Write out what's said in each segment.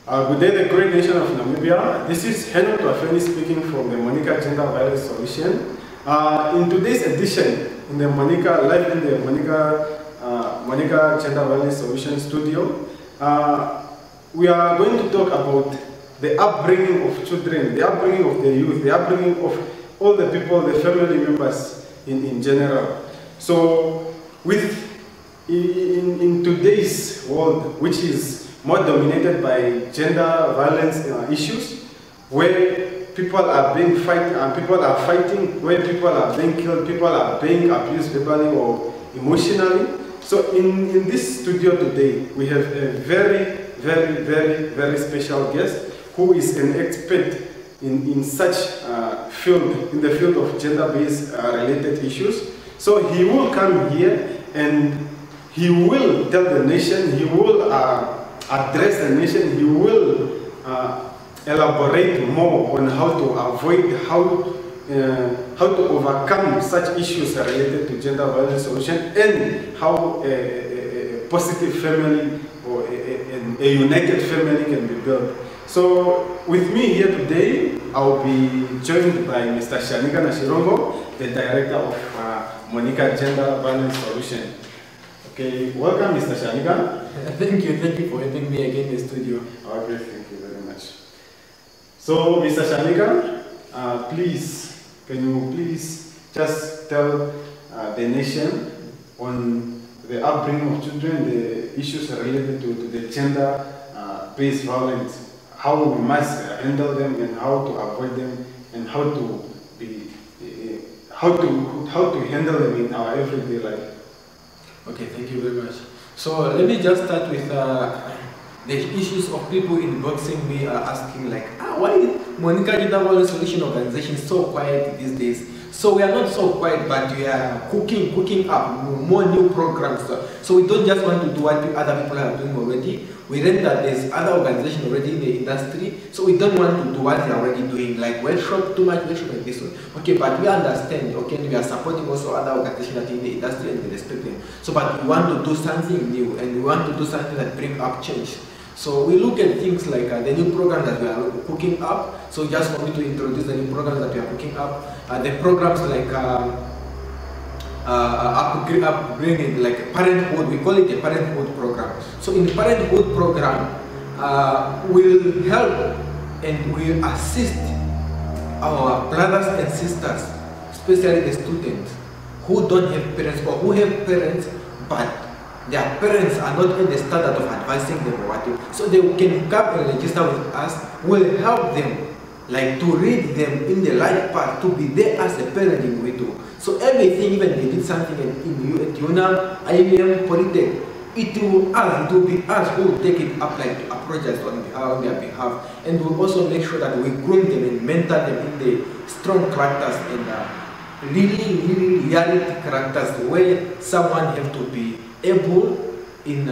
Good day, the great nation of Namibia. This is Henok Tuafeni speaking from the Monica Gender Violence Solution. In today's edition, in the Monica Gender Violence Solution studio, we are going to talk about the upbringing of children, the upbringing of the youth, the upbringing of all the people, the family members in general. So, in today's world, which is more dominated by gender violence issues, where people are being fighting, where people are being killed, people are being abused verbally or emotionally. So in this studio today, we have a very special guest who is an expert in such field, in the field of gender-based related issues. So he will come here and he will tell the nation, he will address the nation, he will elaborate more on how to avoid, how to overcome such issues related to gender violence solution, and how a positive family or a united family can be built. So with me here today, I'll be joined by Mr. Shanika Nashirongo, the director of Monica Gender Violence Solution. Okay, welcome Mr. Shanika. Thank you for having me again in the studio. Okay, thank you very much. So Mr. Shanika, please, can you please just tell the nation on the upbringing of children, the issues related to the gender-based violence, how we must handle them and how to avoid them, and how to handle them in our everyday life. Okay, thank you very much. So let me just start with the issues of people inboxing me asking like, why is Monica Gender Violence Solution Organization so quiet these days? So we are not so quiet, but we are cooking up more new programs. So we don't just want to do what other people are doing already. We read that there's other organizations already in the industry, so we don't want to do what they are already doing, like workshop, too much workshop like this one. Okay, but we understand, okay, we are supporting also other organizations that are in the industry and we respect them. So, but we want to do something new and we want to do something that brings up change. So we look at things like the new program that we are cooking up. So just for me to introduce the new programs that we are cooking up, the programs like upbringing, like parenthood, we call it a parenthood program. So in the parenthood program, we'll help and we'll assist our brothers and sisters, especially the students who don't have parents or who have parents but their parents are not in the standard of advising them or what. So they can come and register with us. We'll help them, like to read them in the life path, to be there as a parent in way too. So everything, even they did something in UNAM, IBM, Polytech, it will be us who will take it up, like to approach us on their behalf, and we'll also make sure that we groom them and mentor them in the strong characters and really reality characters, where someone have to be able in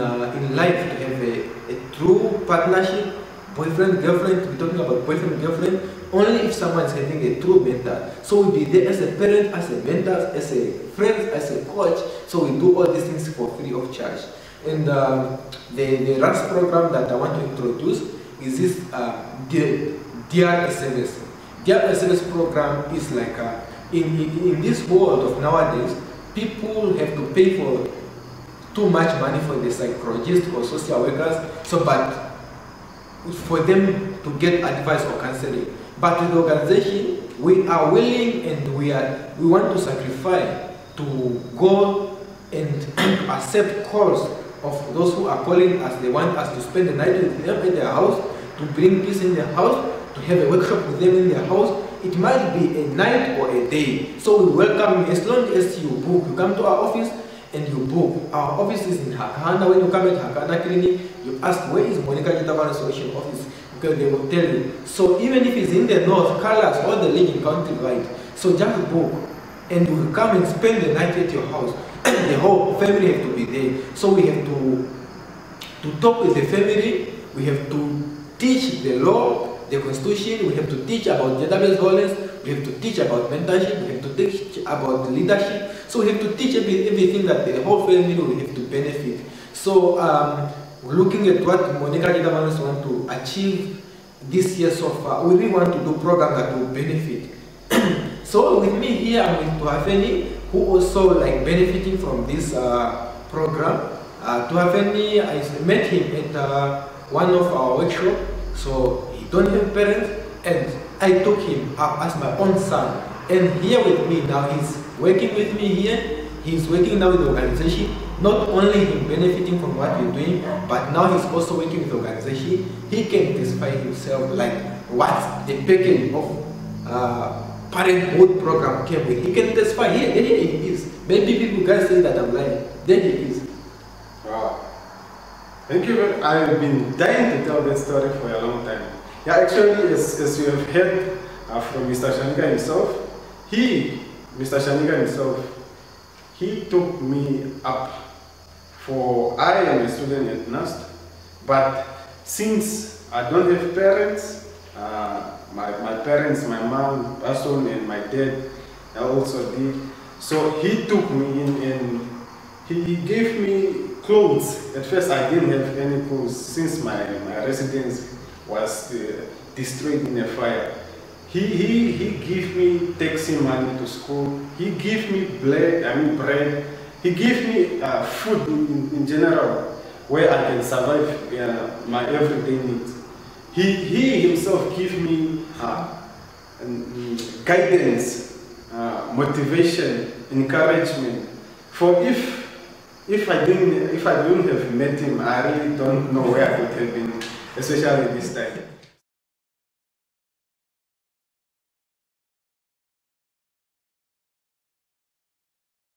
life to have a true partnership, boyfriend, girlfriend. We're talking about boyfriend, girlfriend, only if someone is having a true mentor. So we'll be there as a parent, as a mentor, as a friend, as a coach. So we do all these things for free of charge. And the RAS program that I want to introduce is this DRSMS. DRSMS program is like, in this world of nowadays, people have to pay for too much money for the psychologists or social workers, so but for them to get advice or counseling. But with the organization, we are willing and we want to sacrifice to go and accept calls of those who are calling us. They want us to spend the night with them in their house, to bring peace in their house, to have a workshop with them in their house. It might be a night or a day. So we welcome you as long as you book. You come to our office and you book. Our office is in Hakahanda. When you come at Hakahanda Clinic, you ask, where is Monica Gender Violence Solution office? Because they will tell you. So even if it's in the north, colors, all the Legion County wide. So just book and you will come and spend the night at your house. The whole family have to be there. So we have to talk with the family. We have to teach the law, the constitution. We have to teach about gender-based violence. We have to teach about mentorship. We have to teach about leadership. So we have to teach everything that the whole family will have to benefit. So looking at what Monica Gender Violence want to achieve this year so far, we really want to do programs that will benefit. So with me here, I'm with Tuafeni, who also like benefiting from this program. Tuafeni, I met him at one of our workshops. So he don't have parents, and I took him up as my own son. And here with me now, he's working with me here. He's working now with the organization. Not only him benefiting from what we're doing, but now he's also working with the organization. He can testify himself like what's the package of parenthood program came with. He can testify. Here he is. Maybe people guys say that I'm lying. There he is. Wow. Thank you. I've been dying to tell that story for a long time. Yeah, actually, as you have heard from Mr. Shanika himself, Mr. Shanika himself, he took me up for, I am a student at NUST, but since I don't have parents, my parents, my mom passed on and my dad also did, so he took me in and he gave me clothes. At first I didn't have any clothes since my residence was destroyed in a fire. He gave me taxi money to school. He gave me bread. He gave me food in general, where I can survive my everyday needs. He himself gave me guidance, motivation, encouragement. For if I didn't have met him, I really don't know where I could have been, especially this time.